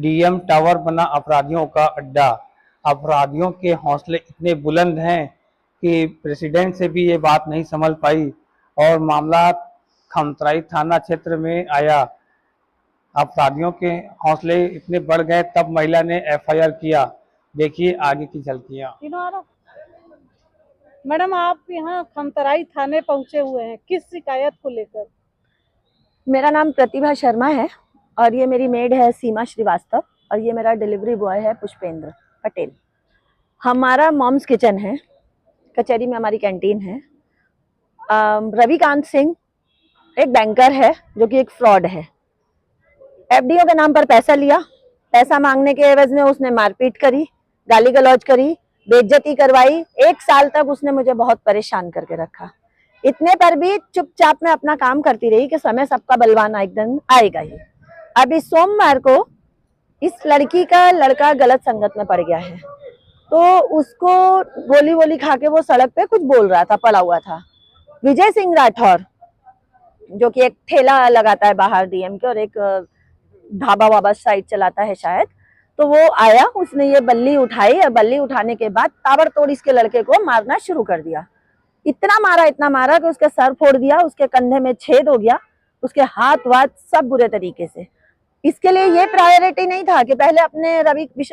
DM tower बना अपराधियों का अड्डा। अपराधियों के हौसले इतने बुलंद हैं कि प्रेसिडेंट से भी ये बात नहीं संभल पाई और मामला खमतराई थाना क्षेत्र में आया। अपराधियों के हौसले इतने बढ़ गए तब महिला ने एफआईआर किया। देखिए आगे की झलकियां। मैडम, आप यहाँ खमतराई थाने पहुंचे हुए हैं, किस शिकायत को लेकर? मेरा नाम प्रतिभा शर्मा है और ये मेरी मेड है सीमा श्रीवास्तव और ये मेरा डिलीवरी बॉय है पुष्पेंद्र पटेल। हमारा मॉम्स किचन है, कचहरी में हमारी कैंटीन है। रविकांत सिंह एक बैंकर है जो कि एक फ्रॉड है। एफडीओ के नाम पर पैसा लिया, पैसा मांगने के एवज में उसने मारपीट करी, गाली गलौज करी, बेइज्जती करवाई। 1 साल तक उसने मुझे बहुत परेशान करके रखा। इतने पर भी चुपचाप मैं अपना काम करती रही कि समय सबका बलवाना एक दिन आएगा ही। अभी सोमवार को इस लड़की का लड़का गलत संगत में पड़ गया है, तो उसको गोली वोली खा के वो सड़क पे कुछ बोल रहा था, पड़ा हुआ था। विजय सिंह राठौर जो कि एक ठेला लगाता है बाहर डीएम के और एक ढाबा वाबा साइड चलाता है शायद, तो वो आया, उसने ये बल्ली उठाई और बल्ली उठाने के बाद ताबड़तोड़ इसके लड़के को मारना शुरू कर दिया। इतना मारा कि उसके सर फोड़ दिया, उसके कंधे में छेद हो गया, उसके हाथ वाथ सब बुरे तरीके से। इसके लिए ये प्रायोरिटी नहीं था कि पहले अपने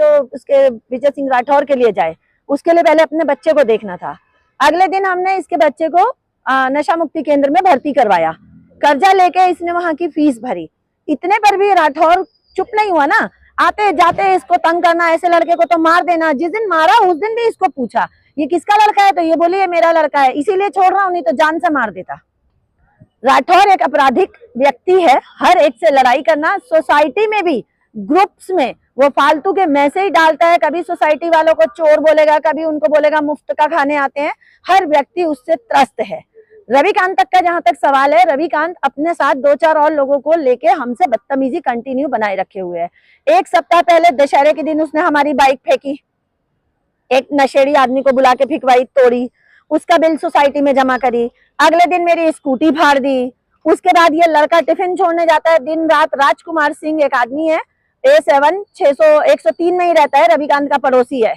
उसके विजय सिंह राठौर के लिए जाए, उसके लिए पहले अपने बच्चे को देखना था। अगले दिन हमने इसके बच्चे को नशा मुक्ति केंद्र में भर्ती करवाया, कर्जा लेके इसने वहां की फीस भरी। इतने पर भी राठौर चुप नहीं हुआ ना, आते जाते इसको तंग करना, ऐसे लड़के को तो मार देना। जिस दिन मारा उस दिन भी इसको पूछा ये किसका लड़का है, तो ये बोली ये मेरा लड़का है, इसीलिए छोड़ रहा हूं, नहीं तो जान से मार देता। राठौर एक आपराधिक व्यक्ति है, हर एक से लड़ाई करना। सोसाइटी में भी ग्रुप्स में वो फालतू के मैसेज डालता है, कभी सोसाइटी वालों को चोर बोलेगा, कभी उनको बोलेगा मुफ्त का खाने आते हैं। हर व्यक्ति उससे त्रस्त है। रविकांत तक का जहां तक सवाल है, रविकांत अपने साथ 2-4 और लोगों को लेके हमसे बदतमीजी कंटिन्यू बनाए रखे हुए है। 1 सप्ताह पहले दशहरे के दिन उसने हमारी बाइक फेंकी, एक नशेड़ी आदमी को बुला के फिकवाई, तोड़ी, उसका बिल सोसाइटी में जमा करी। अगले दिन मेरी स्कूटी फाड़ दी। उसके बाद ये लड़का टिफिन छोड़ने जाता है दिन रात। राजकुमार सिंह एक आदमी है, A7 103 में ही रहता है, रविकांत का पड़ोसी है।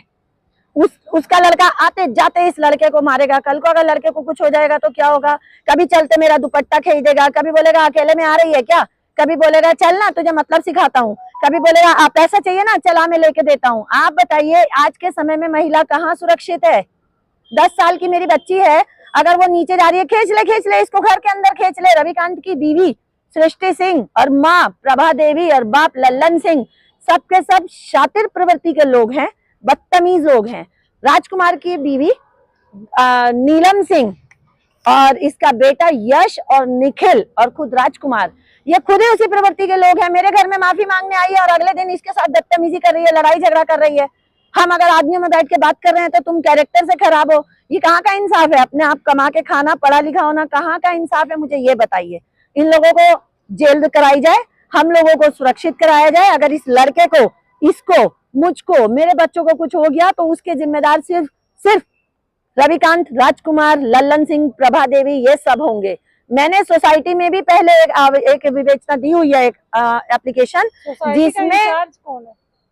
उसका लड़का आते जाते इस लड़के को मारेगा। कल को अगर लड़के को कुछ हो जाएगा तो क्या होगा? कभी चलते मेरा दुपट्टा खींच देगा, कभी बोलेगा अकेले में आ रही है क्या, कभी बोलेगा चल ना तुझे मतलब सिखाता हूँ, कभी बोलेगा आप पैसा चाहिए ना चला मैं लेके देता हूँ। आप बताइए आज के समय में महिला कहाँ सुरक्षित है? 10 साल की मेरी बच्ची है, अगर वो नीचे जा रही है, खींच ले इसको घर के अंदर खींच ले। रविकांत की बीवी सृष्टि सिंह और माँ प्रभा देवी और बाप लल्लन सिंह सबके सब शातिर प्रवृत्ति के लोग हैं, बदतमीज लोग हैं। राजकुमार की बीवी नीलम सिंह और इसका बेटा यश और निखिल और खुद राजकुमार, ये खुद ही उसी प्रवृत्ति के लोग हैं। मेरे घर में माफी मांगने आई है और अगले दिन इसके साथ बदतमीजी कर रही है, लड़ाई झगड़ा कर रही है। हम अगर आदमियों में बैठ के बात कर रहे हैं तो तुम कैरेक्टर से खराब हो, ये कहाँ का इंसाफ है? अपने आप कमा के खाना, पढ़ा लिखा होना, कहाँ का इंसाफ है? मुझे ये बताइए। इन लोगों को जेल कराई जाए, हम लोगों को सुरक्षित कराया जाए। अगर इस लड़के को, इसको, मुझको, मेरे बच्चों को कुछ हो गया तो उसके जिम्मेदार सिर्फ रविकांत, राजकुमार, लल्लन सिंह, प्रभा देवी, ये सब होंगे। मैंने सोसाइटी में भी पहले एक विवेचना दी हुई है, एक एप्लीकेशन, जिसमें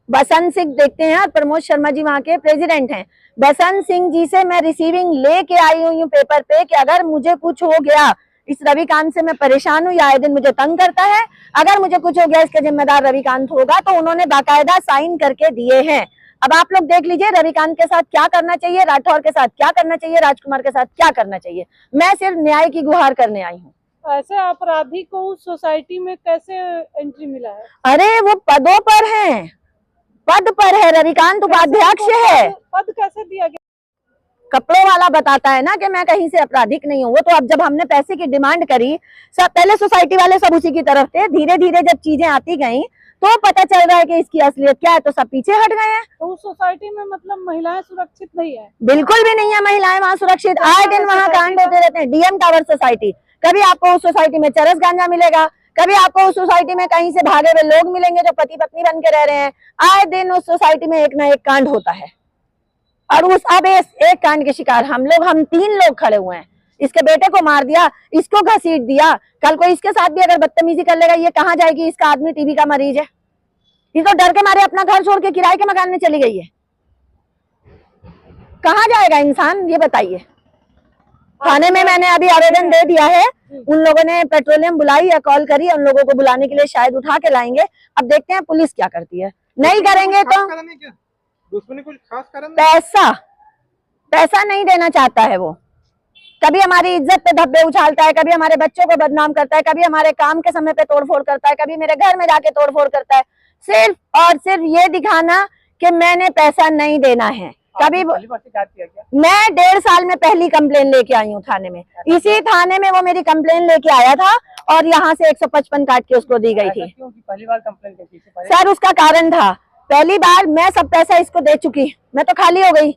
बसंत सिंह देखते हैं और प्रमोद शर्मा जी वहाँ के प्रेसिडेंट हैं। बसंत सिंह जी से मैं रिसीविंग लेके आई हुई हूँ पेपर पे कि अगर मुझे कुछ हो गया, इस रविकांत से मैं परेशान हूँ, आए दिन मुझे तंग करता है, अगर मुझे कुछ हो गया इसका जिम्मेदार रविकांत होगा, तो उन्होंने बाकायदा साइन करके दिए हैं। अब आप लोग देख लीजिए रविकांत के साथ क्या करना चाहिए, राठौर के साथ क्या करना चाहिए, राजकुमार के साथ क्या करना चाहिए। मैं सिर्फ न्याय की गुहार करने आई हूँ। ऐसे अपराधी को उस सोसाइटी में कैसे एंट्री मिला है? अरे वो पदों पर हैं, पद पर है, रविकांत उपाध्यक्ष है। पद कैसे दिया गया? कपड़ों वाला बताता है ना कि मैं कहीं से आपराधिक नहीं हूँ। वो तो अब जब हमने पैसे की डिमांड करी, सब पहले सोसाइटी वाले सब उसी की तरफ थे, धीरे धीरे जब चीजें आती गई तो पता चल रहा है कि इसकी असलियत क्या है, तो सब पीछे हट गए हैं। तो उस सोसाइटी में मतलब महिलाएं सुरक्षित नहीं है? बिल्कुल भी नहीं है महिलाएं वहाँ सुरक्षित। आए दिन वहाँ कांड होते रहते हैं। डीएम टावर सोसाइटी, कभी आपको उस सोसाइटी में चरस गांजा मिलेगा, कभी आपको उस सोसाइटी में कहीं से भागे हुए लोग मिलेंगे जो पति पत्नी बन के रह रहे हैं। आए दिन उस सोसाइटी में एक ना एक कांड होता है और उस अब एक कांड के शिकार हम 3 लोग खड़े हुए हैं। इसके बेटे को मार दिया, इसको घसीट दिया, कल को इसके साथ भी अगर बदतमीजी कर लेगा, ये कहाँ जाएगी? इसका आदमी टीबी का मरीज है, ये तो डर के मारे अपना घर छोड़ के किराए के मकान में चली गई है। कहाँ जाएगा इंसान, ये बताइए। थाने में मैंने अभी आवेदन दे दिया है। उन लोगों ने पेट्रोलियम बुलाई या कॉल करी है, उन लोगों को बुलाने के लिए शायद उठा के लाएंगे। अब देखते हैं पुलिस क्या करती है। नहीं करेंगे तो दुश्मनी कुछ खास कारण पैसा नहीं देना चाहता है वो। कभी हमारी इज्जत पे धब्बे उछालता है, कभी हमारे बच्चों को बदनाम करता है, कभी हमारे काम के समय पे तोड़फोड़ करता है, कभी मेरे घर में जाके तोड़फोड़ करता है, सिर्फ और सिर्फ ये दिखाना कि मैंने पैसा नहीं देना है। कभी मैं 1.5 साल में पहली कंप्लेन लेके आई हूँ थाने में। इसी थाने में वो मेरी कंप्लेन लेके आया था और यहाँ से 155 काट के उसको दी गई थी। पहली बार कंप्लेन की थी सर उसका कारण था, पहली बार मैं सब पैसा इसको दे चुकी, मैं तो खाली हो गई,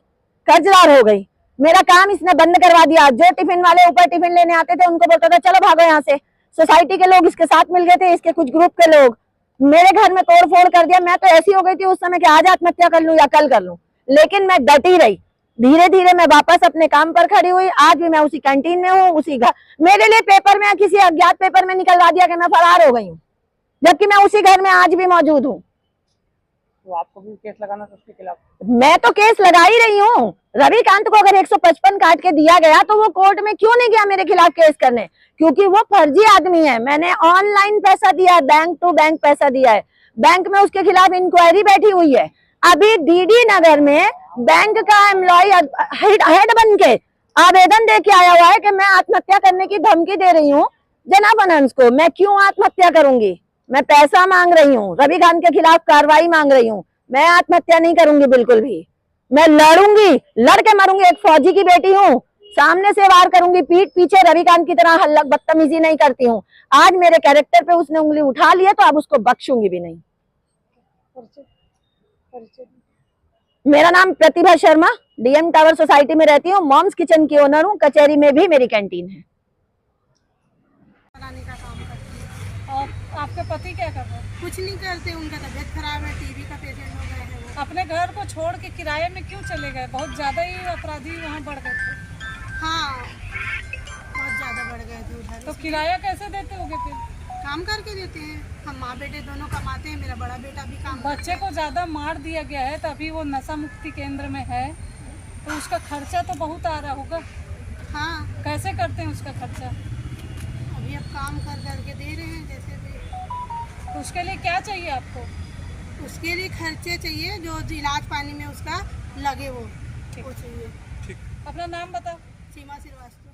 कर्जदार हो गई। मेरा काम इसने बंद करवा दिया। जो टिफिन वाले ऊपर टिफिन लेने आते थे उनको बोलता था चलो भागो यहाँ से। सोसाइटी के लोग इसके साथ मिल गए थे, इसके कुछ ग्रुप के लोग, मेरे घर में तोड़ फोड़ कर दिया। मैं तो ऐसी हो गई थी उस समय कि आज आत्महत्या कर लूं या कल कर लूं, लेकिन मैं डटी रही। धीरे धीरे मैं वापस अपने काम पर खड़ी हुई। आज भी मैं उसी कैंटीन में हूँ, उसी घर। मेरे लिए पेपर में किसी अज्ञात पेपर में निकलवा दिया कि मैं फरार हो गई हूँ, जबकि मैं उसी घर में आज भी मौजूद हूँ। तो आपको भी केस लगाना था उसके खिलाफ? मैं तो केस लगा ही रही हूँ। रविकांत को अगर 155 काट के दिया गया तो वो कोर्ट में क्यों नहीं गया मेरे खिलाफ केस करने? क्योंकि वो फर्जी आदमी है। मैंने ऑनलाइन पैसा दिया है, बैंक टू बैंक पैसा दिया है। बैंक में उसके खिलाफ इंक्वायरी बैठी हुई है। अभी डीडी नगर में बैंक का एम्प्लॉय हेड बन के आवेदन दे के आया हुआ है कि मैं आत्महत्या करने की धमकी दे रही हूँ जनाब अनंस को। मैं क्यों आत्महत्या करूंगी? मैं पैसा मांग रही हूँ, रविकांत के खिलाफ कार्रवाई मांग रही हूँ। मैं आत्महत्या नहीं करूंगी बिल्कुल भी। मैं लड़ूंगी, लड़ के मरूंगी। एक फौजी की बेटी हूँ, सामने से वार करूंगी, पीठ पीछे रविकांत की तरह हल्ला बदतमीजी नहीं करती हूँ। आज मेरे कैरेक्टर पे उसने उंगली उठा ली है तो अब उसको बख्शूंगी भी नहीं। मेरा नाम प्रतिभा शर्मा, डीएम टावर सोसाइटी में रहती हूँ। मॉम्स किचन की ओनर हूँ। कचहरी में भी मेरी कैंटीन है। बनाने का काम करती है। और आपके पति क्या कर रहे हैं? कुछ नहीं करते, उनका तबीयत खराब है, टीबी का पेशेंट हो गए हैं वो। अपने घर को छोड़ के किराए में क्यों चले गए? बहुत ज्यादा ही अपराधी वहाँ बढ़ गए थे। हाँ, बहुत ज़्यादा बढ़ गए थे उधर। तो किराया कैसे देते होगे फिर? काम करके देते हैं, हम माँ बेटे दोनों कमाते हैं। मेरा बड़ा बेटा भी काम बच्चे को ज्यादा मार दिया गया है, तभी वो नशा मुक्ति केंद्र में है, तो उसका खर्चा तो बहुत आ रहा होगा। हाँ, कैसे करते हैं उसका खर्चा? अभी अब काम कर करके दे रहे हैं जैसे भी। तो उसके लिए क्या चाहिए आपको? उसके लिए खर्चे चाहिए, जो इलाज पानी में उसका लगे वो चाहिए। अपना नाम बताओ। सीमा श्रीवास्तव।